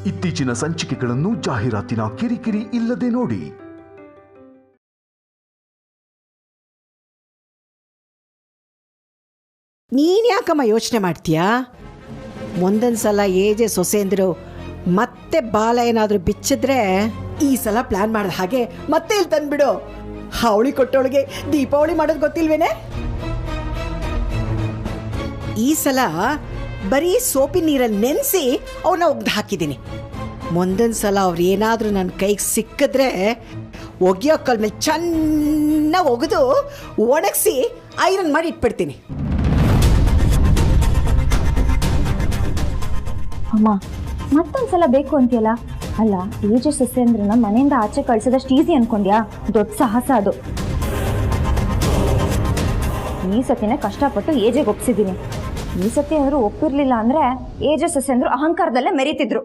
ಇತ್ತೀಚಿನ ಸಂಚಿಕೆಗಳನ್ನು ಜಾಹೀರಾತಿನ ಕಿರಿಕಿರಿ ಇಲ್ಲದೆ ನೋಡಿ. ನೀನ್ ಯಾಕಮ್ಮ ಯೋಚನೆ ಮಾಡ್ತೀಯಾ? ಒಂದೊಂದ್ಸಲ ಏಜೆ ಸೊಸೆಂದ್ರು ಮತ್ತೆ ಬಾಲ ಏನಾದ್ರೂ ಬಿಚ್ಚಿದ್ರೆ ಈ ಸಲ ಪ್ಲಾನ್ ಮಾಡಿದ ಹಾಗೆ ಮತ್ತೆ ಇಲ್ಲಿ ತಂದ್ಬಿಡು. ಅವಳಿ ಕೊಟ್ಟವಳಿಗೆ ದೀಪಾವಳಿ ಮಾಡೋದು ಗೊತ್ತಿಲ್ವೇನೆ? ಈ ಸಲ ಬರೀ ಸೋಪಿನ ನೀರಲ್ಲಿ ನೆನೆಸಿ ಅವನ್ನ ಒಗ್ದು ಹಾಕಿದ್ದೀನಿ. ಮುಂದೊಂದ್ಸಲ ಅವ್ರು ಏನಾದರೂ ನನ್ನ ಕೈಗೆ ಸಿಕ್ಕಿದ್ರೆ ಒಗೆಯೋ ಕಲ್ ಮೇಲೆ ಚೆನ್ನಾಗಿ ಒಗೆದು ಒಣಗಿಸಿ ಐರನ್ ಮಾಡಿ ಇಟ್ಬಿಡ್ತೀನಿ. ಅಮ್ಮ ಮತ್ತೊಂದ್ಸಲ ಬೇಕು ಅಂತೀಯಲ್ಲ. ಅಲ್ಲ, ಏಜೆ ಸೊಸೆ ಅಂದ್ರನ್ನ ಮನೆಯಿಂದ ಆಚೆ ಕಳ್ಸೋದಷ್ಟು ಈಸಿ ಅನ್ಕೊಂಡ್ಯಾ? ದೊಡ್ಡ ಸಾಹಸ ಅದು. ಈ ಸತಿನೇ ಕಷ್ಟಪಟ್ಟು ಏಜೆಗೆ ಒಪ್ಸಿದ್ದೀನಿ. ಈ ಸತಿ ಅವರು ಒಪ್ಪಿರ್ಲಿಲ್ಲ ಅಂದ್ರೆ ಏಜೆ ಸೊಸೆ ಅಂದ್ರು ಅಹಂಕಾರದಲ್ಲೇ ಮೆರೀತಿದ್ರು.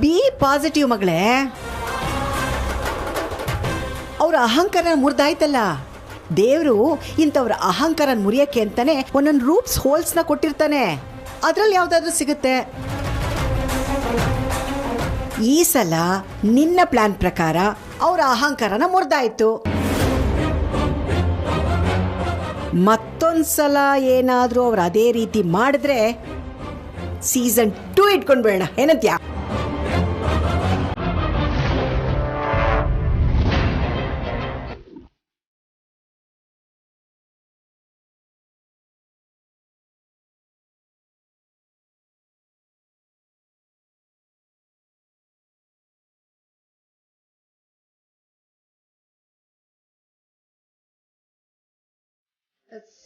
ಬಿ ಪಾಸಿಟಿವ್ ಮಗಳೇ. ಅವ್ರ ಅಹಂಕಾರ ಮುರಿದಾಯ್ತಲ್ಲ. ದೇವರು ಇಂಥವ್ರ ಅಹಂಕಾರ ಮುರಿಯಕ್ಕೆ ಅಂತಾನೆ ಒಂದೊಂದು ರೂಪ್ಸ್ ಹೋಲ್ಸ್ನ ಕೊಟ್ಟಿರ್ತಾನೆ. ಅದ್ರಲ್ಲಿ ಯಾವ್ದಾದ್ರೂ ಸಿಗುತ್ತೆ. ಈ ಸಲ ನಿನ್ನ ಪ್ಲಾನ್ ಪ್ರಕಾರ ಅವರ ಅಹಂಕಾರನ ಮುರಿದಾಯ್ತು. ಮತ್ತೊಂದ್ಸಲ ಏನಾದ್ರೂ ಅವ್ರು ಅದೇ ರೀತಿ ಮಾಡಿದ್ರೆ ಸೀಸನ್ 2 ಇಟ್ಕೊಂಡ್ಬೇಡ. ಏನಂತ್ಯಾ?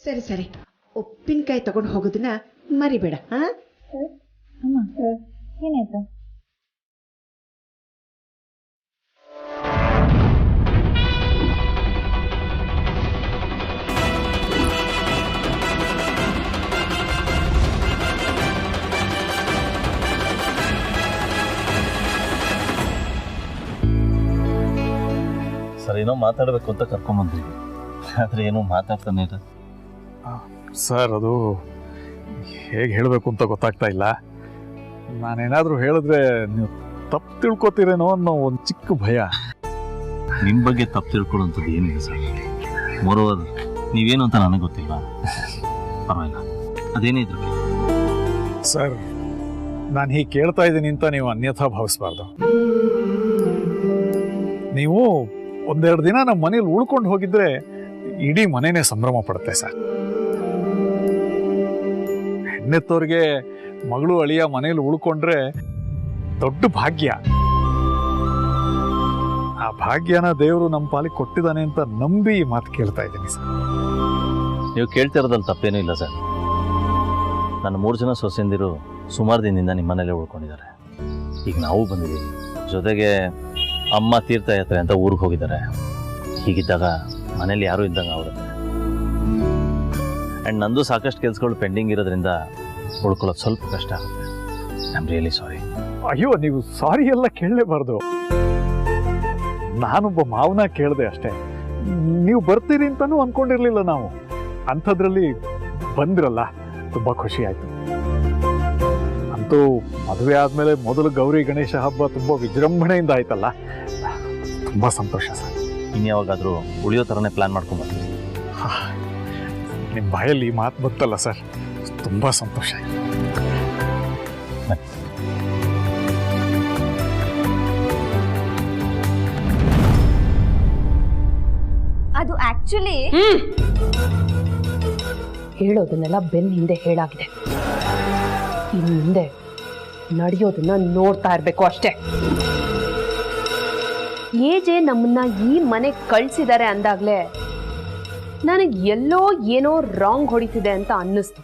ಸರಿ ಸರಿ, ಉಪ್ಪಿನಕಾಯಿ ತಗೊಂಡು ಹೋಗೋದನ್ನ ಮರಿಬೇಡ. ಅಮ್ಮ ಏನಾಯ್ತು? ಸರ್, ಏನೋ ಮಾತಾಡಬೇಕು ಅಂತ ಕರ್ಕೊಂಬಂದಿದ್ವಿ, ಆದರೆ ಏನೋ ಮಾತಾಡ್ತಾನೆ ಇಲ್ಲ. ಸರ್, ಅದು ಹೇಗೆ ಹೇಳಬೇಕು ಅಂತ ಗೊತ್ತಾಗ್ತಾ ಇಲ್ಲ. ನಾನೇನಾದರೂ ಹೇಳಿದ್ರೆ ನೀವು ತಪ್ಪು ತಿಳ್ಕೊತೀರೇನೋ ಅನ್ನೋ ಒಂದು ಚಿಕ್ಕ ಭಯ. ನಿಮ್ಮ ಬಗ್ಗೆ ತಪ್ಪು ತಿಳ್ಕೊಳ್ಳೋಂಥದ್ದು ಏನಿಲ್ಲ ಸರ್. ಮೋರೋವರ್, ನೀವೇನು ಅಂತ ನನಗೆ ಗೊತ್ತಿಲ್ಲ. ಪರವಾಗಿಲ್ಲ, ಅದೇನೇ ಇದ್ರು. ಸರ್, ನಾನು ಹೀಗೆ ಕೇಳ್ತಾ ಇದ್ದೀನಿ ಅಂತ ನೀವು ಅನ್ಯಥಾ ಭಾವಿಸ್ಬಾರ್ದು. ನೀವು ಒಂದೆರಡು ದಿನ ನಮ್ಮ ಮನೇಲಿ ಉಳ್ಕೊಂಡು ಹೋಗಿದ್ರೆ ಇಡೀ ಮನೆನೇ ಸಂಭ್ರಮ ಪಡುತ್ತೆ ಸರ್. ಹೆಣ್ಣೆತ್ತವ್ರಿಗೆ ಮಗಳು ಅಳಿಯ ಮನೇಲಿ ಉಳ್ಕೊಂಡ್ರೆ ದೊಡ್ಡ ಭಾಗ್ಯ. ಆ ಭಾಗ್ಯನ ದೇವರು ನಮ್ಮ ಪಾಲಿಗೆ ಕೊಟ್ಟಿದ್ದಾನೆ ಅಂತ ನಂಬಿ ಈ ಮಾತು ಕೇಳ್ತಾ ಇದ್ದೀನಿ ಸರ್. ನೀವು ಕೇಳ್ತಿರೋದ್ರಲ್ಲಿ ತಪ್ಪೇನೂ ಇಲ್ಲ ಸರ್. ನನ್ನ 3 ಜನ ಸೊಸೆಂದಿರು ಸುಮಾರು ದಿನದಿಂದ ನಿಮ್ಮ ಮನೇಲೆ ಉಳ್ಕೊಂಡಿದ್ದಾರೆ. ಈಗ ನಾವು ಬಂದಿದ್ದೀವಿ. ಜೊತೆಗೆ ಅಮ್ಮ ತೀರ್ಥಯಾತ್ರೆ ಅಂತ ಊರಿಗೆ ಹೋಗಿದ್ದಾರೆ. ಹೀಗಿದ್ದಾಗ ಮನೇಲಿ ಯಾರೂ ಇದ್ದಂಗೆ ಆಗುತ್ತೆ. ಆ್ಯಂಡ್ ನಂದು ಸಾಕಷ್ಟು ಕೆಲಸಗಳು ಪೆಂಡಿಂಗ್ ಇರೋದ್ರಿಂದ ಉಳ್ಕೊಳ್ಳೋದು ಸ್ವಲ್ಪ ಕಷ್ಟ ಆಗುತ್ತೆ. I am really sorry. ಅಯ್ಯೋ, ನೀವು ಸಾರಿ ಎಲ್ಲ ಕೇಳಲೇಬಾರ್ದು. ನಾನೊಬ್ಬ ಮಾವನ ಕೇಳಿದೆ ಅಷ್ಟೇ. ನೀವು ಬರ್ತೀರಿ ಅಂತಲೂ ಅಂದ್ಕೊಂಡಿರಲಿಲ್ಲ ನಾವು. ಅಂಥದ್ರಲ್ಲಿ ಬಂದ್ರಲ್ಲ, ತುಂಬ ಖುಷಿ ಆಯಿತು. ಅಂತೂ ಮದುವೆ ಆದಮೇಲೆ ಮೊದಲು ಗೌರಿ ಗಣೇಶ ಹಬ್ಬ ತುಂಬ ವಿಜೃಂಭಣೆಯಿಂದ ಆಯ್ತಲ್ಲ, ತುಂಬ ಸಂತೋಷ ಸರ್. ಇನ್ಯಾವಾಗಾದರೂ ಉಳಿಯೋ ಥರನೇ ಪ್ಲ್ಯಾನ್ ಮಾಡ್ಕೊಂಬರ್ತೀವಿ. ನಿಮ್ಮ ಬಾಯಲ್ಲಿ ಈ ಮಾತು ಬಂತಲ್ಲ ಸರ್, ತುಂಬ ಸಂತೋಷ ಆಯಿತು. ಅದು ಆಕ್ಚುಲಿ ಹೇಳೋದನ್ನೆಲ್ಲ ಬೆನ್ನ ಹಿಂದೆ ಹೇಳಾಗಿದೆ. ಇನ್ನು ಮುಂದೆ ನಡೆಯೋದನ್ನ ನೋಡ್ತಾ ಇರಬೇಕು ಅಷ್ಟೇ. ಏಜೆ ನಮ್ಮನ್ನ ಈ ಮನೆಗೆ ಕಳ್ಸಿದ್ದಾರೆ ಅಂದಾಗ್ಲೇ ನನಗೆ ಎಲ್ಲೋ ಏನೋ ರಾಂಗ್ ಹೊಡಿತಿದೆ ಅಂತ ಅನ್ನಿಸ್ತು.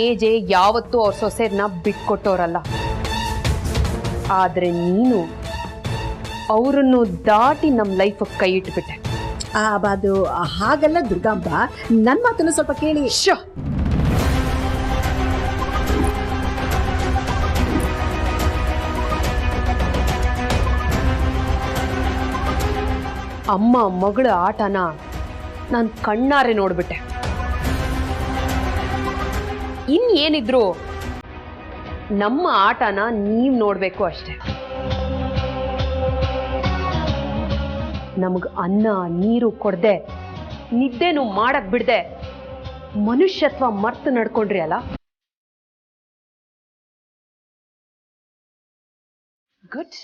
ಏಜೆ ಯಾವತ್ತೂ ಅವ್ರ ಸೊಸೆಯನ್ನ ಬಿಟ್ಕೊಟ್ಟೋರಲ್ಲ. ಆದ್ರೆ ನೀನು ಅವರನ್ನು ದಾಟಿ ನಮ್ಮ ಲೈಫ್ ಕೈ ಇಟ್ಬಿಟ್ಟೆ. ಅದು ಹಾಗಲ್ಲ ದುರ್ಗಾಂಬ, ನನ್ನ ಮಾತನ್ನು ಸ್ವಲ್ಪ ಕೇಳಿ. ಅಮ್ಮ ಮಗಳ ಆಟನ ನಾನು ಕಣ್ಣಾರೆ ನೋಡ್ಬಿಟ್ಟೆ. ಇನ್ನೇನಿದ್ರು ನಮ್ಮ ಆಟನ ನೀವ್ ನೋಡ್ಬೇಕು ಅಷ್ಟೆ. ನಮಗ್ ಅನ್ನ ನೀರು ಕೊಡದೆ, ನಿದ್ದೆನು ಮಾಡಕ್ ಬಿಡದೆ ಮನುಷ್ಯತ್ವ ಮರ್ತು ನಡ್ಕೊಂಡ್ರಿ ಅಲ್ಲ. Good.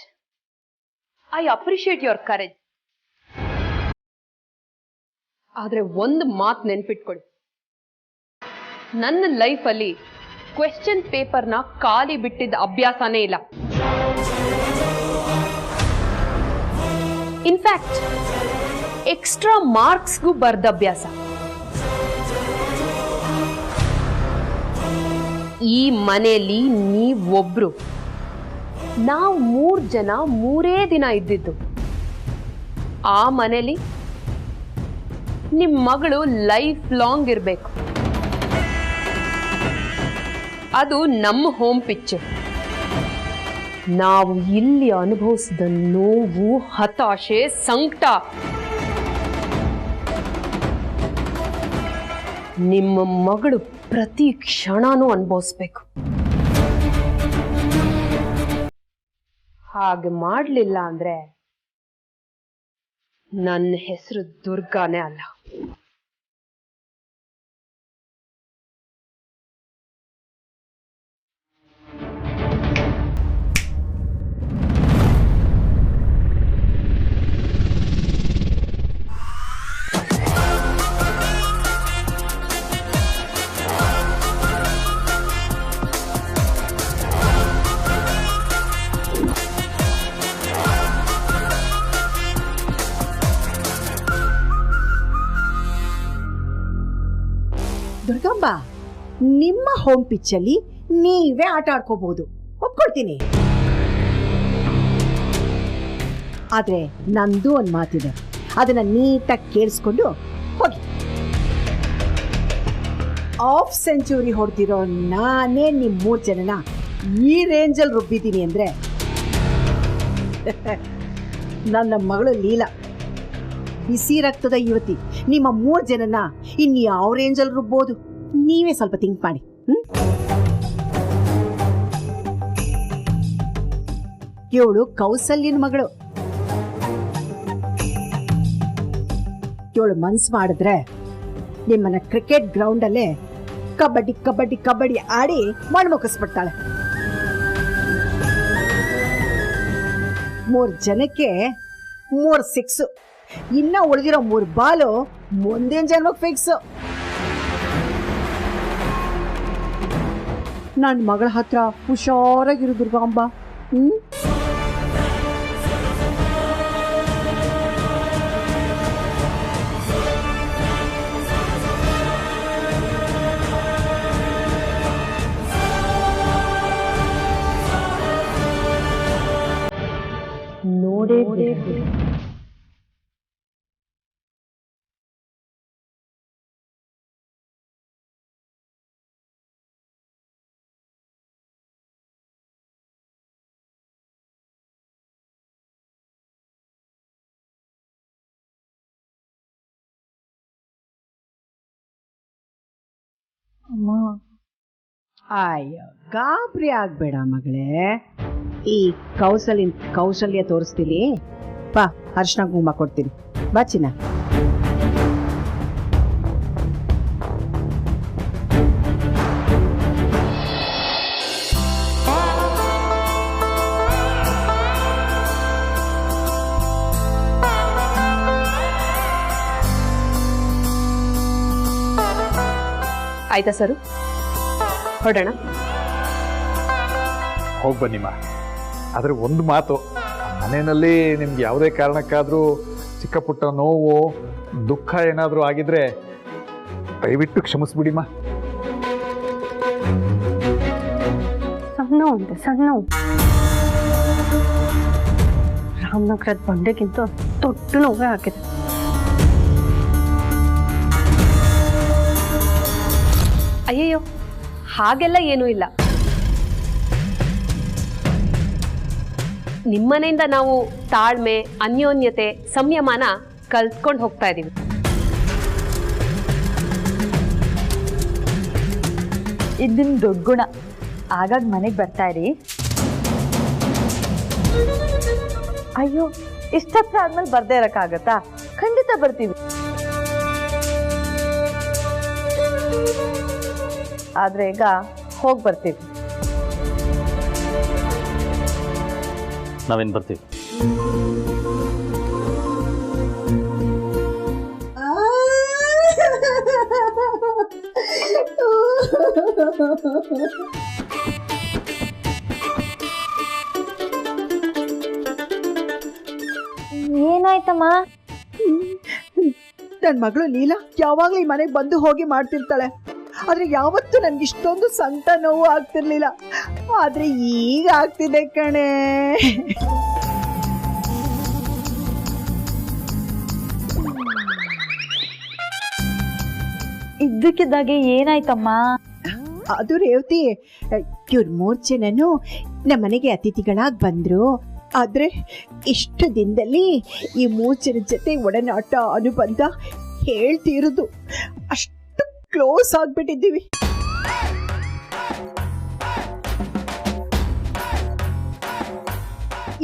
I appreciate your courage. ಆದ್ರೆ ಒಂದು ಮಾತು ನೆನ್ಪಿಟ್ಕೊಳ್ಳಿ, ನನ್ನ ಲೈಫಲ್ಲಿ ಕ್ವೆಶ್ಚನ್ ಪೇಪರ್ನ ಖಾಲಿ ಬಿಟ್ಟಿದ್ದ ಅಭ್ಯಾಸನೇ ಇಲ್ಲ. ಇನ್ಫ್ಯಾಕ್ಟ್ ಎಕ್ಸ್ಟ್ರಾ ಮಾರ್ಕ್ಸ್ಗೂ ಬರ್ದ ಅಭ್ಯಾಸ. ಈ ಮನೆಯಲ್ಲಿ ನೀವೊಬ್ರು, ನಾವು 3 ಜನ 3 ದಿನ ಇದ್ದಿದ್ದು. ಆ ಮನೇಲಿ ನಿಮ್ ಮಗಳು ಲೈಫ್ ಲಾಂಗ್ ಇರ್ಬೇಕು. ಅದು ನಮ್ಮ ಹೋಮ್ ಪಿಕ್ಚರ್. ನಾವು ಇಲ್ಲಿ ಅನುಭವಿಸಿದ ನೋವು, ಹತಾಶೆ, ಸಂಕಟ ನಿಮ್ಮ ಮಗಳು ಪ್ರತಿ ಕ್ಷಣನೂ ಅನುಭವಿಸ್ಬೇಕು. ಹಾಗೆ ಮಾಡಲಿಲ್ಲ ಅಂದ್ರೆ ನನ್ನ ಹೆಸರು ದುರ್ಗಾನೇ ಅಲ್ಲ. ದುರ್ಗಂಬ, ನಿಮ್ಮ ಹೋಮ್ ಪಿಚ್ಚಲ್ಲಿ ನೀವೇ ಆಟ ಆಡ್ಕೋಬಹುದು, ಒಪ್ಕೊಳ್ತೀನಿ. ಆದ್ರೆ ನಂದು ಒಂದು ಮಾತಿದೆ, ಅದನ್ನ ನೀಟಾಗಿ ಕೇಳಿಸ್ಕೊಂಡು ಹೋಗಿ. ಹಾಫ್ ಸೆಂಚುರಿ ಹೊಡೆದಿರೋ ನಾನೇ ನಿಮ್ 3 ಜನನ ಈ ರೇಂಜಲ್ಲಿ ರುಬ್ಬಿದ್ದೀನಿ ಅಂದ್ರೆ ನನ್ನ ಮಗಳು ಲೀಲಾ ಬಿಸಿ ರಕ್ತದ ಯುವತಿ ನಿಮ್ಮ 3 ಜನನ ಇನ್ಯಾವ ರೇಂಜಲ್ಲಿ ರುಬ್ಬೋದು ನೀವೇ ಸ್ವಲ್ಪ ಥಿಂಕ್ ಮಾಡಿ. ಇವಳು ಕೌಸಲ್ಯನ ಮಗಳು. ಇವಳು ಮನ್ಸು ಮಾಡಿದ್ರೆ ನಿಮ್ಮನ್ನ ಕ್ರಿಕೆಟ್ ಗ್ರೌಂಡ್ ಅಲ್ಲೇ ಕಬಡ್ಡಿ ಕಬಡ್ಡಿ ಕಬಡ್ಡಿ ಆಡಿ ಮಣ್ಮುಗಿಸ್ಬಿಡ್ತಾಳೆ. 3 ಜನಕ್ಕೆ 3 6, ಇನ್ನ ಉಳಿದಿರೋ 3 ಬಾಲು ಮುಂದಿನ ಜನ್ಮಕ್ಕೆ ಫಿಕ್ಸ್. ನನ್ನ ಮಗಳ ಹತ್ರ ಹುಷಾರಾಗಿರು ದುರ್ಗಾಂಬ. ನೋಡೇ ಅಮ್ಮ, ಅಯ್ಯೋ, ಗಾಬರಿ ಆಗ್ಬೇಡ ಮಗಳೇ. ಈ ಕೌಶಲ್ಯ ತೋರಿಸ್ತೀನಿ ಬಾ, ಅರ್ಶಿನ ಕುಂಕುಮ ಕೊಡ್ತೀನಿ ಬಾ ಚಿನ್ನ. ಆಯ್ತಾ ಸರು, ಹೊರಡೋಣ? ಹೋಗಿ ಬನ್ನಿಮ್ಮ. ಆದರೆ ಒಂದು ಮಾತು, ಮನೆಯಲ್ಲಿ ನಿಮ್ಗೆ ಯಾವುದೇ ಕಾರಣಕ್ಕಾದರೂ ಚಿಕ್ಕ ಪುಟ್ಟ ನೋವು ದುಃಖ ಏನಾದರೂ ಆಗಿದ್ರೆ ದಯವಿಟ್ಟು ಕ್ಷಮಿಸ್ಬಿಡಿಮ್ಮ. ಸಣ್ಣ ರಾಮನಗರದ ಬಂಡೆಗಿಂತ ದೊಡ್ಡ ನೋವೇ ಆಗಿದೆ. ಅಯ್ಯಯ್ಯೋ, ಹಾಗೆಲ್ಲ ಏನೂ ಇಲ್ಲ. ನಿಮ್ಮನೆಯಿಂದ ನಾವು ತಾಳ್ಮೆ, ಅನ್ಯೋನ್ಯತೆ, ಸಂಯಮನ ಕಲ್ತ್ಕೊಂಡು ಹೋಗ್ತಾ ಇದ್ದೀವಿ. ಇದನ್ನ ದೊಡ್ಡ ಗುಣ. ಆಗಾಗ ಮನೆಗೆ ಬರ್ತಾ ಇರಿ. ಅಯ್ಯೋ, ಇಷ್ಟತ್ರ ಆದ್ಮೇಲೆ ಬರ್ದೇ ಇರಕ್ಕಾಗತ್ತಾ? ಖಂಡಿತ ಬರ್ತೀವಿ. ಆದ್ರೆ ಈಗ ಹೋಗಿ ಬರ್ತೀವಿ. ನಾವೇನು ಬರ್ತೀವಿ. ಏನಾಯ್ತಮ್ಮ? ನನ್ನ ಮಗಳು ಲೀಲಾ ಯಾವಾಗ್ಲೂ ಈ ಮನೆಗೆ ಬಂದು ಹೋಗಿ ಮಾಡ್ತಿರ್ತಾಳೆ. ಆದ್ರೆ ಯಾವತ್ತೂ ನನ್ಗೆ ಇಷ್ಟೊಂದು ಸಂಕಟ ನೋವು ಆಗ್ತಿರ್ಲಿಲ್ಲ. ಆದ್ರೆ ಈಗ ಆಗ್ತಿದೆ ಕಣೆ. ಇದ್ದಕ್ಕಿದ್ದಾಗೆ ಏನಾಯ್ತಮ್ಮ? ಅದು ರೇವತಿ, ಇವ್ರ 3 ಜನನು ನಮ್ಮನೆಗೆ ಅತಿಥಿಗಳಾಗಿ ಬಂದ್ರು. ಆದ್ರೆ ಇಷ್ಟು ದಿನದಲ್ಲಿ ಈ 3 ಜನದ ಜೊತೆ ಒಡನಾಟ ಅನುಬಂಧ ಹೇಳ್ತಿರೋದು ಅಷ್ಟು ಕ್ಲೋಸ್ ಆಗ್ಬಿಟ್ಟಿದ್ದೀವಿ.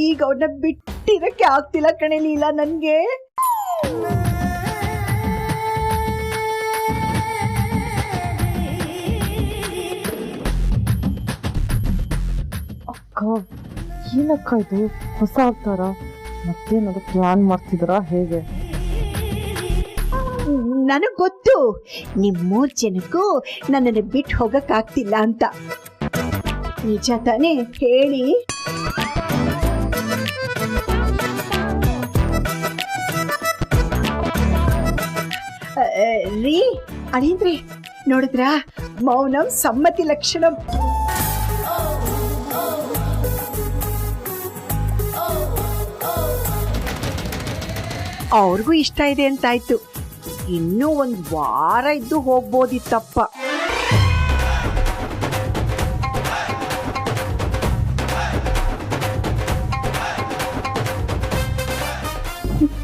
ಈಗ ಅವ್ರನ್ನ ಬಿಟ್ಟಿರಕ್ಕೆ ಆಗ್ತಿಲ್ಲ ಕಣೆ ಲೀಲಾ ನನ್ಗೆ. ಏನಕ್ಕ ಇದು ಹೊಸ ಆಗ್ತಾರ? ಮತ್ತೇನಾದ್ರು ಪ್ಲಾನ್ ಮಾಡ್ತಿದ್ರಾ ಹೇಗೆ? ನನಗ್ ಗೊತ್ತು, ನಿಮ್ 3 ಜನಕ್ಕೂ ನನ್ನನ್ನು ಬಿಟ್ಟು ಹೋಗಕ್ ಆಗ್ತಿಲ್ಲ ಅಂತ. ನಿಜ ತಾನೇ ಹೇಳಿ? ರೀ ಅದೇನ್ರಿ ನೋಡಿದ್ರಾ, ಮೌನಂ ಸಮ್ಮತಿ ಲಕ್ಷಣಂ. ಅವ್ರಿಗೂ ಇಷ್ಟ ಇದೆ ಅಂತಾಯ್ತು. ಇನ್ನೂ 1 ವಾರ ಇದ್ದು ಹೋಗ್ಬೋದಿತ್ತಪ್ಪ.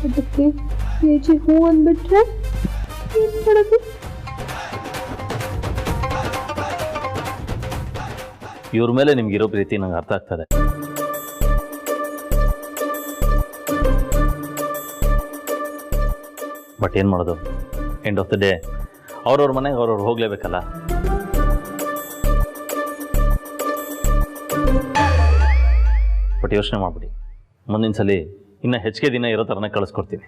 ಅದಕ್ಕೆ ಹೇಜಿ ಹೂ ಅಂದ್ಬಿಟ್ರೆ ಏನ್ ಮಾಡೋದು? ಇವ್ರ ಮೇಲೆ ನಿಮ್ಗಿರೋ ಪ್ರೀತಿ ನಂಗೆ ಅರ್ಥ ಆಗ್ತದೆ. ಬಟ್ ಏನು ಮಾಡೋದು, ಎಂಡ್ ಆಫ್ ದ ಡೇ ಅವ್ರವ್ರ ಮನೆಗೆ ಅವ್ರವ್ರು ಹೋಗ್ಲೇಬೇಕಲ್ಲ. ಬಟ್ ಯೋಚನೆ ಮಾಡ್ಬಿಡಿ, ಮುಂದಿನ ಸಲ ಇನ್ನೂ ಹೆಚ್ಚಿಗೆ ದಿನ ಇರೋ ಥರನೇ ಕಳಿಸ್ಕೊಡ್ತೀನಿ.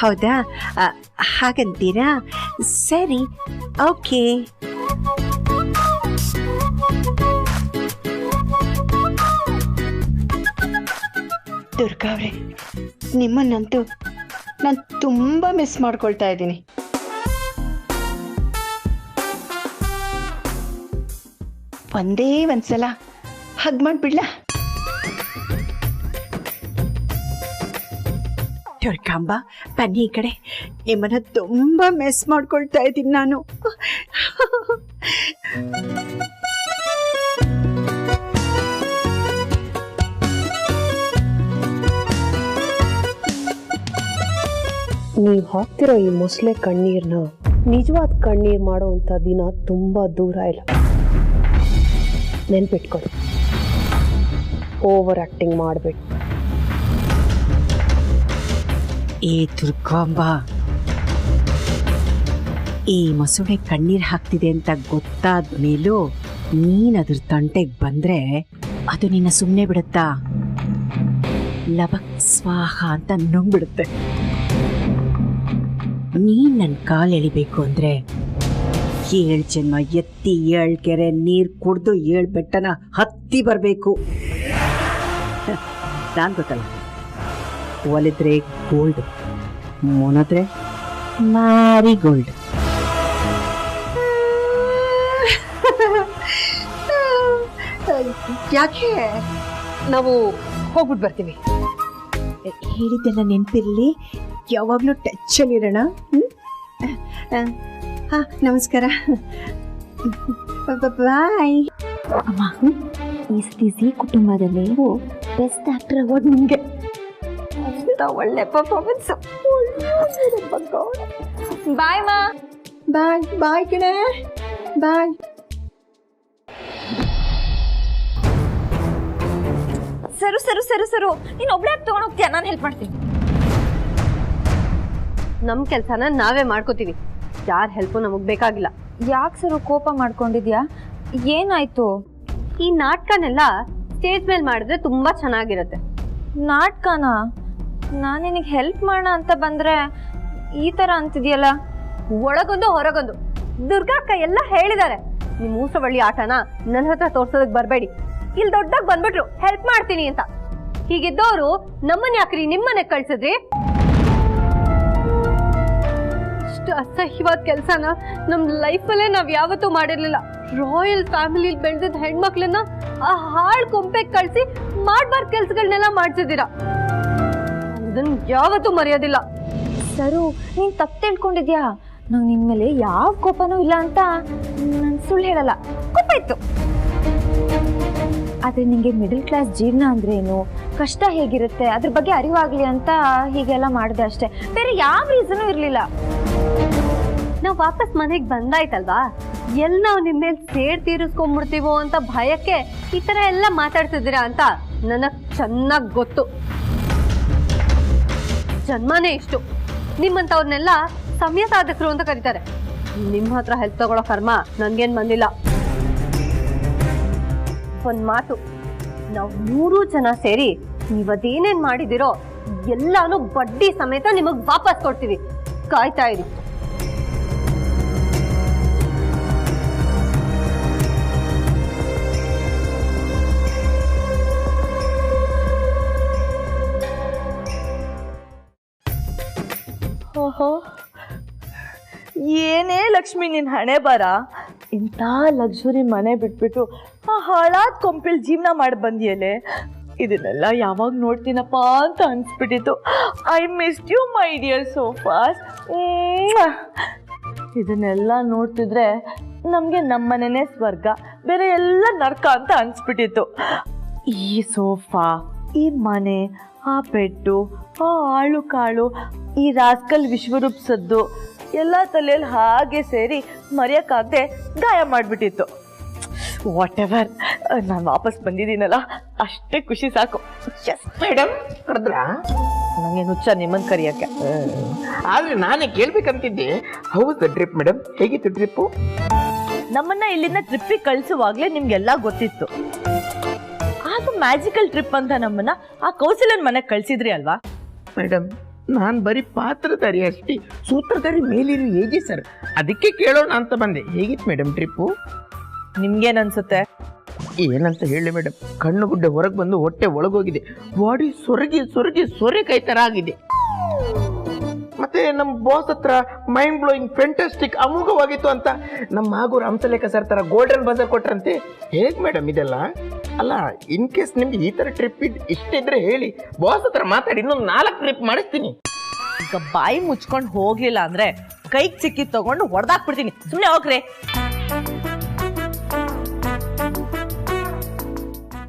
ಹೌದಾ? ಹಾಗಂತೀರಾ? ಸರಿ, ಓಕೆ. ದುರ್ಗಾ ಅವ್ರೆ, ನಿಮ್ಮನ್ನಂತೂ ನಾನು ತುಂಬಾ ಮಿಸ್ ಮಾಡ್ಕೊಳ್ತಾ ಇದ್ದೀನಿ. ಒಂದೇ ಒಂದ್ಸಲ ಹಗ್ ಮಾಡ್ಬಿಡ್ಲಾ? ದುರ್ಗಾಂಬ ಬನ್ನಿ ಈ ಕಡೆ. ನಿಮ್ಮನ್ನ ತುಂಬಾ ಮಿಸ್ ಮಾಡ್ಕೊಳ್ತಾ ಇದ್ದೀನಿ ನಾನು. ನೀವು ಹಾಕ್ತಿರೋ ಈ ಮೊಸಳೆ ಕಣ್ಣೀರ್ನ ನಿಜವಾದ ಕಣ್ಣೀರ್ ಮಾಡೋವಂಥ ದಿನ ತುಂಬಾ ದೂರ ಇಲ್ಲ. ನೆನ್ಪಿಟ್ಕೊಳ್ಳಿ, ಓವರ್ ಆಕ್ಟಿಂಗ್ ಮಾಡಬೇಡಿ. ಏ ದುರ್ಗಾಂಬ, ಈ ಮೊಸಳೆ ಕಣ್ಣೀರ್ ಹಾಕ್ತಿದೆ ಅಂತ ಗೊತ್ತಾದ ಮೇಲೂ ನೀನ್ ಅದ್ರ ತಂಟೆಗೆ ಬಂದ್ರೆ ಅದು ನಿನ್ನ ಸುಮ್ಮನೆ ಬಿಡುತ್ತಾ? ಲಬಕ್ ಸ್ವಾಹ ಅಂತ ನುಂಗ್ಬಿಡುತ್ತೆ. ನೀನ್ ನನ್ನ ಕಾಲು ಎಳಿಬೇಕು ಅಂದ್ರೆ 7 ಜನ್ಮ ಎತ್ತಿ 7 ಕೆರೆ ನೀರು ಕುಡ್ದು 7 ಬೆಟ್ಟನ ಹತ್ತಿ ಬರಬೇಕು. ನಾನ್ ಗೊತ್ತಲ್ಲ, ಒಲಿದ್ರೆ ಗೋಲ್ಡ್, ಮೊನದ್ರೆ ಮ್ಯಾರಿಗೋಲ್ಡ್. ಯಾಕೆ? ನಾವು ಹೋಗ್ಬಿಟ್ಟು ಬರ್ತೀವಿ. ಹೇಳಿದ್ದೆಲ್ಲ ನೆನಪಿರ್ಲಿ, ಯಾವಾಗಲೂ ಟಚ್ಚಲ್ಲಿರೋಣ. ಹಾಂ, ನಮಸ್ಕಾರ, ಬಾಯ್. ಅಮ್ಮ, ಈ ಸತಿ ಕುಟುಂಬದಲ್ಲಿ ಬೆಸ್ಟ್ ಆಕ್ಟರ್ ಅವಾರ್ಡ್ ನಿಮಗೆ. ಅಂತ ಒಳ್ಳೆ ಪರ್ಫಾರ್ಮೆನ್ಸ್. ಬಾಯ್ ಮಾ. ಬಾಯ್ ಬಾಯ್ ಕಣೆ, ಬಾಯ್. ಸರು ಸರು ಸರು ಸರು ನೀನು ಒಬ್ಳೆ ತಗೊಂಡು ಹೋಗ್ತೀಯ, ನಾನು ಹೆಲ್ಪ್ ಮಾಡ್ತೀನಿ. ನಮ್ಮ ಕೆಲಸನ ನಾವೇ ಮಾಡ್ಕೋತೀವಿ, ಯಾರ ಹೆಲ್ಪು ನಮಗೆ ಬೇಕಾಗಿಲ್ಲ. ಯಾಕೆ ಸರು ಕೋಪ ಮಾಡ್ಕೊಂಡಿದ್ಯಾ? ಏನಾಯ್ತು? ಈ ನಾಟಕನೆಲ್ಲ ಸ್ಟೇಜ್ ಮೇಲೆ ಮಾಡಿದ್ರೆ ತುಂಬಾ ಚೆನ್ನಾಗಿರುತ್ತೆ. ನಾಟಕನ? ನಾನು ನಿನಗೆ ಹೆಲ್ಪ್ ಮಾಡೋಣ ಅಂತ ಬಂದ್ರೆ ಈ ಥರ ಅಂತಿದ್ಯಲ್ಲ. ಒಳಗೊಂದು ಹೊರಗೊಂದು ದುರ್ಗಾಕ್ಕ ಎಲ್ಲ ಹೇಳಿದ್ದಾರೆ. ನಿಮ್ಮ ಮೂಸವಳ್ಳಿ ಆಟನ ನನ್ನ ಹತ್ರ ತೋರ್ಸೋದಕ್ಕೆ ಬರಬೇಡಿ, ಇಲ್ಲಿ ದೊಡ್ಡಾಗ ಬಂದ್ಬಿಟ್ರು ಹೆಲ್ಪ್ ಮಾಡ್ತೀನಿ ಅಂತ. ಹೀಗಿದ್ದವರು ನಮ್ಮನ್ನ ಯಾಕ್ರಿ ನಿಮ್ಮನೆ ಕಳ್ಸಿದ್ರಿ? ಇಷ್ಟು ಅಸಹ್ಯವಾದ ಕೆಲಸನ ನಮ್ಮ ಲೈಫಲ್ಲೇ ನಾವ್ ಯಾವತ್ತೂ ಮಾಡಿರ್ಲಿಲ್ಲ. ರಾಯಲ್ ಫ್ಯಾಮಿಲಿ ಬೆಳೆದಿದ್ದ ಹೆಣ್ಮಕ್ಳನ್ನ ಆ ಹಾಳ್ ಕೊಂಪೆಗೆ ಕಳ್ಸಿ ಮಾಡ್ಬಾರ್ದ ಕೆಲ್ಸಗಳನ್ನೆಲ್ಲ ಮಾಡ್ಸಿದ್ದೀರಾ. ಅದನ್ನ ಯಾವತ್ತೂ ಮರೆಯೋದಿಲ್ಲ. ಸರು ನೀನು ತಪ್ಪು ತಿಳ್ಕೊಂಡಿದ್ಯಾ. ನಂಗೆ ನಿನ್ನ ಮೇಲೆ ಯಾವ ಕೋಪನೂ ಇಲ್ಲ ಅಂತ ನಾನು ಸುಳ್ಳು ಹೇಳಲ್ಲ, ಕೋಪ ಇತ್ತು. ಆದರೆ ನಿಮಗೆ ಮಿಡಲ್ ಕ್ಲಾಸ್ ಜೀವನ ಅಂದ್ರೆ ಏನು, ಕಷ್ಟ ಹೇಗಿರುತ್ತೆ ಅದ್ರ ಬಗ್ಗೆ ಅರಿವಾಗಲಿ ಅಂತ ಹೀಗೆಲ್ಲ ಮಾಡಿದೆ ಅಷ್ಟೇ, ಬೇರೆ ಯಾವ ರೀಸನೂ ಇರಲಿಲ್ಲ. ನಾವು ವಾಪಸ್ ಮನೆಗೆ ಬಂದಾಯ್ತಲ್ವಾ, ಎಲ್ಲಿ ನಾವು ನಿಮ್ಮ ಮೇಲೆ ಸೇಡ್ ತೀರಿಸ್ಕೊಂಡ್ಬಿಡ್ತೀವೋ ಅಂತ ಭಯಕ್ಕೆ ಈ ಥರ ಎಲ್ಲ ಮಾತಾಡ್ತಿದ್ದೀರಾ ಅಂತ ನನಗೆ ಚೆನ್ನಾಗಿ ಗೊತ್ತು. ಜನ್ಮನೇ ಇಷ್ಟು. ನಿಮ್ಮಂಥವ್ರನ್ನೆಲ್ಲ ಸಮಯ ಸಾಧಕರು ಅಂತ ಕರೀತಾರೆ. ನಿಮ್ಮ ಹತ್ರ ಹೆಲ್ಪ್ ತಗೊಳ್ಳೋ ಕರ್ಮ ನನ್ಗೇನು ಬಂದಿಲ್ಲ. ಒಂದು ಮಾತು, ನಾವು 3 ಜನ ಸೇರಿ ನೀವದೇನೇನ್ ಮಾಡಿದಿರೋ ಎಲ್ಲಾನು ಬಡ್ಡಿ ಸಮೇತ ನಿಮಗ್ ವಾಪಸ್ ಕೊಡ್ತೀವಿ, ಕಾಯ್ತಾ ಇರಿ. ಓಹೋ, ಏನೇ ಲಕ್ಷ್ಮಿ ನಿನ್ನ ಹಣೆ ಬರ. ಇಂಥ ಲಕ್ಸುರಿ ಮನೆ ಬಿಟ್ಬಿಟ್ಟು ಆ ಹಾಳಾದ ಕೊಂಪಿಲ್ ಜೀವನ ಮಾಡಿ ಬಂದಿಯಲೆ. ಇದನ್ನೆಲ್ಲ ಯಾವಾಗ ನೋಡ್ತೀನಪ್ಪ ಅಂತ ಅನ್ಸ್ಬಿಟ್ಟಿತ್ತು. I missed you my dear sofas. ಇದನ್ನೆಲ್ಲ ನೋಡ್ತಿದ್ರೆ ನಮಗೆ ನಮ್ಮನೆನೇ ಸ್ವರ್ಗ, ಬೇರೆ ಎಲ್ಲ ನರ್ಕ ಅಂತ ಅನ್ಸ್ಬಿಟ್ಟಿತ್ತು. ಈ ಸೋಫಾ, ಈ ಮನೆ, ಆ ಬೆಡ್ಡು, ಆ ಆಳು ಕಾಳು, ಈ ರಾಸ್ಕಲ್ ವಿಶ್ವರೂಪ್ ಸದ್ದು ಎಲ್ಲ ತಲೆಯಲ್ಲಿ ಹಾಗೆ ಸೇರಿ ಮರೆಯೋಕ್ಕಾಗದೆ ಗಾಯ ಮಾಡಿಬಿಟ್ಟಿತ್ತು. ವಾಟ್ ಎವರ್, ನಾನು ವಾಪಸ್ ಬಂದಿದ್ದೀನಲ್ಲ ಅಷ್ಟೇ ಖುಷಿ ಸಾಕು. ಮೇಡಮ್ ಕರೆದ್ರ? ನನಗೆ ಹುಚ್ಚ ನಿಮ್ಮನ್ನು ಕರೆಯೋಕ್ಕೆ. ಆದ್ರೆ ನಾನೇ ಕೇಳ್ಬೇಕಂತಿದ್ದೆ, ಹೌದು ಟ್ರಿಪ್ ಮೇಡಮ್, ಹೇಗಿತ್ತು ಟ್ರಿಪ್ಪು? ನಮ್ಮನ್ನ ಇಲ್ಲಿಂದ ಟ್ರಿಪ್ಪಿಗೆ ಕಳಿಸುವಾಗಲೇ ನಿಮ್ಗೆಲ್ಲ ಗೊತ್ತಿತ್ತು. ಆಗ ಮ್ಯಾಜಿಕಲ್ ಟ್ರಿಪ್ ಅಂತ ನಮ್ಮನ್ನ ಆ ಕೌಸಲ್ಯನ ಮನೆಗೆ ಕಳಿಸಿದ್ರಿ ಅಲ್ವಾ ಮೇಡಮ್? ನಾನು ಬರೀ ಪಾತ್ರಧಾರಿ ಅಷ್ಟೇ, ಸೂತ್ರಧಾರಿ ಮೇಲಿರೋ ಏಜಿ ಸರ್, ಅದಕ್ಕೆ ಕೇಳೋಣ ಅಂತ ಬಂದೆ. ಹೇಗಿತ್ತು ಮೇಡಮ್ ಟ್ರಿಪ್ಪು? ನಿಮ್ಗೇನನ್ಸುತ್ತೆ? ಏನಂತ ಹೇಳಿ ಮೇಡಮ್, ಕಣ್ಣು ಗುಡ್ಡೆ ಹೊರಗೆ ಬಂದು ಹೊಟ್ಟೆ ಒಳಗೋಗಿದೆ, ಬಾಡಿ ಸೊರಗಿ ಸೊರಗಿ ಸೊರೆಕಾಯಿ ಥರ ಆಗಿದೆ. ಮತ್ತೆ ನಮ್ಮ ಬಾಸ್ ಹತ್ರ ಮೈಂಡ್ ಬ್ಲೋಯಿಂಗ್, ಫ್ಯಾಂಟಾಸ್ಟಿಕ್, ಅಮೋಘವಾಗಿತ್ತು ಅಂತ ನಮ್ಮ ಆಗೂರು ಹಂಸಲೇಖ ಸರ್ ಥರ ಗೋಲ್ಡನ್ ಬಜರ್ ಕೊಟ್ರಂತೆ. ಹೇಗೆ ಮೇಡಮ್ ಇದೆಲ್ಲ? ಅಲ್ಲ, ಇನ್ ಕೇಸ್ ನಿಮ್ಗೆ ಈ ಥರ ಟ್ರಿಪ್ ಇಷ್ಟಿದ್ರೆ ಹೇಳಿ, ಬಾಸ್ ಹತ್ರ ಮಾತಾಡಿ ಇನ್ನೊಂದು 4 ಟ್ರಿಪ್ ಮಾಡಿಸ್ತೀನಿ. ಈಗ ಬಾಯಿ ಮುಚ್ಕೊಂಡು ಹೋಗ್ಲಿಲ್ಲ ಅಂದ್ರೆ ಕೈಗೆ ಸಿಕ್ಕಿ ತಗೊಂಡು ಹೊಡೆದಾಕ್ಬಿಡ್ತೀನಿ. ಸುಮ್ಮನೆ ಹೋಗ್ರಿ.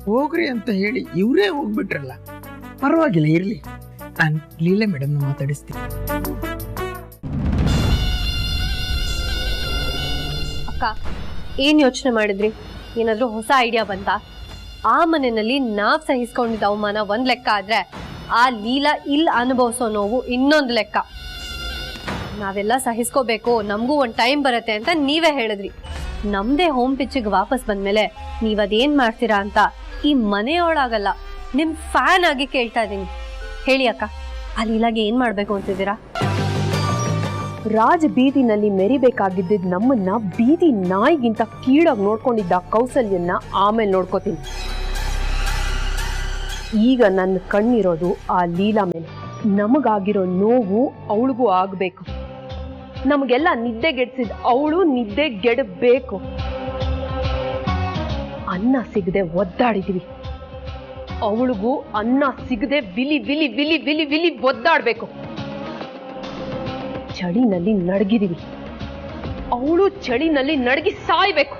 ಹೋಗ್ರಿ ಅಂತ ಹೇಳಿ ಇವರೇ ಹೋಗ್ಬಿಟ್ರಲ್ಲ, ಪರವಾಗಿಲ್ಲ, ಇರಲಿ, ನಾನು ಲೀಲೆ ಮೇಡಮ್ನ ಮಾತಾಡಿಸ್ತೀನಿ. ಅಕ್ಕ, ಏನ್ ಯೋಚನೆ ಮಾಡಿದ್ರಿ? ಏನಾದ್ರೂ ಹೊಸ ಐಡಿಯಾ ಬಂತಾ? ಆ ಮನೆಯಲ್ಲಿ ನಾವ್ ಸಹಿಸ್ಕೊಂಡಿದ್ದ ಅವಮಾನ ಒಂದ್ ಲೆಕ್ಕ ಆದ್ರೆ, ಆ ಲೀಲಾ ಇಲ್ಲಿ ಅನುಭವಿಸೋ ನೋವು ಇನ್ನೊಂದು ಲೆಕ್ಕ. ನಾವೆಲ್ಲ ಸಹಿಸ್ಕೋಬೇಕು, ನಮಗೂ ಒಂದು ಟೈಮ್ ಬರುತ್ತೆ ಅಂತ ನೀವೇ ಹೇಳಿದ್ರಿ. ನಮ್ದೇ ಹೋಮ್ ಪಿಚ್ಚಿಗೆ ವಾಪಸ್ ಬಂದ್ಮೇಲೆ ನೀವದೇನ್ ಮಾಡ್ತೀರಾ ಅಂತ ಈ ಮನೆಯೊಳಗಲ್ಲ, ನಿಮ್ ಫ್ಯಾನ್ ಆಗಿ ಕೇಳ್ತಾ ಇದ್ದೀನಿ. ಹೇಳಿ ಅಕ್ಕ, ಆ ಲೀಲಾಗೆ ಏನ್ ಮಾಡ್ಬೇಕು ಅಂತಿದ್ದೀರಾ? ರಾಜ ಬೀದಿನಲ್ಲಿ ಮೆರಿಬೇಕಾಗಿದ್ದ ನಮ್ಮನ್ನ ಬೀದಿ ನಾಯಿಗಿಂತ ಕೀಳಾಗಿ ನೋಡ್ಕೊಂಡಿದ್ದ ಕೌಸಲ್ಯನ್ನ ಆಮೇಲೆ ನೋಡ್ಕೋತೀನಿ. ಈಗ ನನ್ನ ಕಣ್ಣಿರೋದು ಆ ಲೀಲಾ ಮೇಲೆ. ನಮಗಾಗಿರೋ ನೋವು ಅವಳಿಗೂ ಆಗ್ಬೇಕು. ನಮಗೆಲ್ಲ ನಿದ್ದೆಗೆಡ್ಸಿದ ಅವಳು ನಿದ್ದೆಗೆಡಬೇಕು. ಅನ್ನ ಸಿಗದೆ ಒದ್ದಾಡಿದೀವಿ, ಅವಳಿಗೂ ಅನ್ನ ಸಿಗದೆ ವಿಲಿ ವಿಲಿ ವಿಲಿ ವಿಲಿ ವಿಲಿ ಒದ್ದಾಡ್ಬೇಕು. ಚಳಿನಲ್ಲಿ ನಡಗಿದೀವಿ, ಅವಳು ಚಳಿನಲ್ಲಿ ನಡಗಿ ಸಾಯ್ಬೇಕು.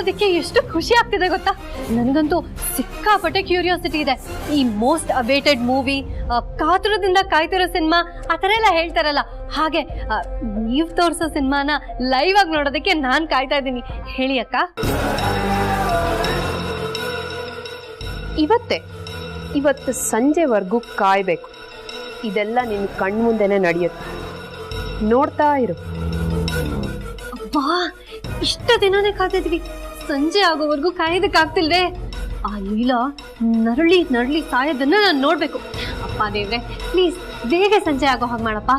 ನೋಡೋದಕ್ಕೆ ಎಷ್ಟು ಖುಷಿ ಆಗ್ತಿದೆ ಗೊತ್ತಾ. ನನಗಂತೂ ಸಿಕ್ಕಾಪಟ್ಟೆ ಕ್ಯೂರಿಯಾಸಿಟಿ ಇದೆ. ಈ ಮೋಸ್ಟ್ ಅವೇಟೆಡ್ ಮೂವಿ, ಕಾತುರದಿಂದ ಕಾಯ್ತಿರೋ ಸಿನಿಮಾ ಆ ಥರ ಎಲ್ಲ ಹೇಳ್ತಾರಲ್ಲ, ಹಾಗೆ ನೀವು ತೋರಿಸೋ ಸಿನಿಮಾನ ಲೈವ್ ಆಗಿ ನೋಡೋದಕ್ಕೆ ನಾನು ಕಾಯ್ತಾ ಇದ್ದೀನಿ. ಹೇಳಿ ಅಕ್ಕ. ಇವತ್ತು ಸಂಜೆವರೆಗೂ ಕಾಯ್ಬೇಕು. ಇದೆಲ್ಲ ನಿನ್ನ ಕಣ್ಮುಂದೆನೆ ನಡೆಯುತ್ತೆ, ನೋಡ್ತಾ ಇರು. ಅಬ್ಬಾ, ಇಷ್ಟ ದಿನನೇ ಕಾತಿದ್ವಿ, ಸಂಜೆ ಆಗೋವರೆಗೂ ಕಾಯೋದಕ್ಕಾಗ್ತಿಲ್ವೇ? ಆ ಲೀಲಾ ನರಳಿ ನರಳಿ ಸಾಯೋದನ್ನ ನಾನು ನೋಡ್ಬೇಕು. ಅಪ್ಪ ದೇವ್ರೆ, ಪ್ಲೀಸ್ ಬೇಗ ಸಂಜೆ ಆಗೋ ಹಾಗೆ ಮಾಡಪ್ಪ.